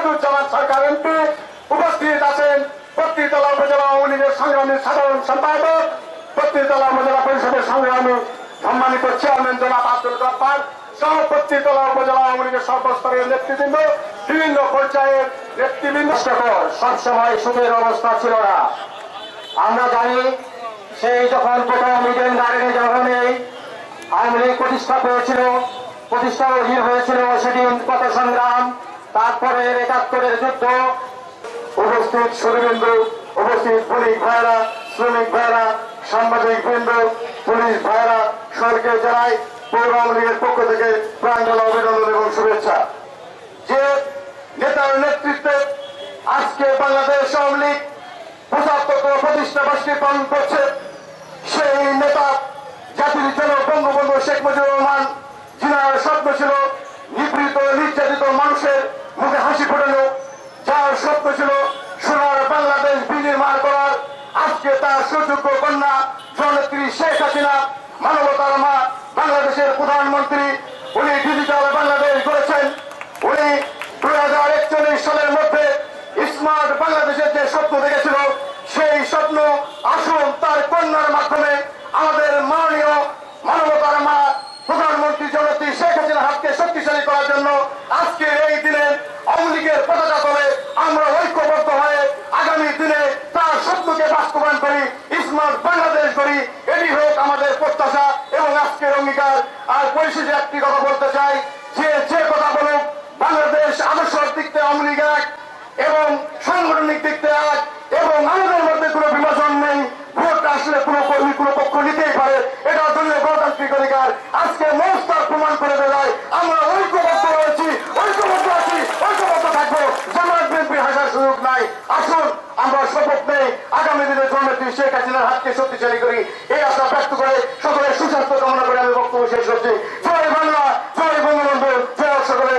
আসাদুজ্জামান সরকার MP, উপস্থিত আছেন পত্নীতলা উপজেলা আওয়ামী লীগের সংগ্রামী সাধারণ সম্পাদক, পত্নীতলা উপজেলা পরিষদের সংগ্রামী সম্মানিত চেয়ারম্যান জনাব আব্দুল গফফার সহ পত্নীতলা উপজেলা আওয়ামী লীগের সর্বস্তরের নেতৃবৃন্দ, বিভিন্ন পর্যায়ের নেতৃবৃন্দ। সবসময় সুখের অবস্থা ছিল না। আমরা জানি সেই যখন প্রথম ইডেন গার্ডেনে যখন এই আওয়ামী লীগ প্রতিষ্ঠা পেয়েছিল, প্রতিষ্ঠা অধীন হয়েছিল, সেদিন কত সংগ্রাম, তারপরে ৭১-এর যুদ্ধ। উপস্থিত সুধীবৃন্দ, উপস্থিত বণিক ভাইয়েরা, শ্রমিক ভাইয়েরা, সাংবাদিক বৃন্দ, পুলিশ ভাইয়েরা, সরকার জানাই পৌর আওয়ামী লীগের পক্ষ থেকে প্রাঞ্জল অভিনন্দন এবং শুভেচ্ছা। যে নেতার নেতৃত্বে আজকে বাংলাদেশ আওয়ামী লীগ ৭৫তম প্রতিষ্ঠা বার্ষিকী পালন করছে, সেই নেতা জাতির জনক বঙ্গবন্ধু শেখ মুজিবুর রহমান, যিনার স্বপ্ন ছিল নিপীড়িত নির্যাতিত মানুষের মুখে হাসি ফোটানো, যার স্বপ্ন ছিল সোনার বাংলাদেশ বিনির্মাণ করার, আজকে তার সুযোগ্য কন্যা জননেত্রী শেখ হাসিনা, মানবতার মা, বাংলাদেশের প্রধানমন্ত্রী, উনি ডিজিটাল বাংলাদেশ গড়েছেন। উনি 2041 সালের মধ্যে স্মার্ট বাংলাদেশের যে স্বপ্ন দেখেছিল, সেই স্বপ্ন আসুন তার কন্যার মাধ্যমে আমাদের মাননীয় মানবতার মা প্রধানমন্ত্রী জননেত্রী শেখ হাসিনার হাতকে শক্তিশালী করার জন্য আজকের এই দিনে আওয়ামী লীগের পতাকা তলে আমরা ঐক্যবদ্ধ হয়ে আগামী দিনে তার স্বপ্নকে বাস্তবায়ন করি, স্মার্ট বাংলাদেশ করি। এটি হোক আমাদের প্রত্যাশা এবং আজকের অঙ্গীকার। আর পরিশেষে একটি কথা বলতে চাই, যে কথা বলুক, বাংলাদেশ আদর্শের দিক থেকে আওয়ামী লীগ এক এবং সাংগঠনিক দিক থেকে এক, এবং আমাদের মধ্যে কোনো বিভাজন নেই। ভোট আসলে কোনো কর্মী কোনো পক্ষ নিতেই পারে, এটা জন্য গণতান্ত্রিক অধিকার। আজকে মস্তার প্রমাণ করে দেয় আমরা ঐক্যবদ্ধ রয়েছি, ঐক্যবদ্ধ আছি, ঐক্যবদ্ধ থাকবো। জামায়াত বিএনপি হাসার সুযোগ নাই। আসুন আমরা শপথ নেই, আগামী দিনে জননেত্রী শেখ হাসিনার হাতকে শক্তিশালী করি। এই আশা ব্যক্ত করে সকলের সুস্বাস্থ্য কামনা করে আমি বক্তব্য শেষ করছি। জয় বাংলা, জয় বঙ্গবন্ধু, জয় সকলের।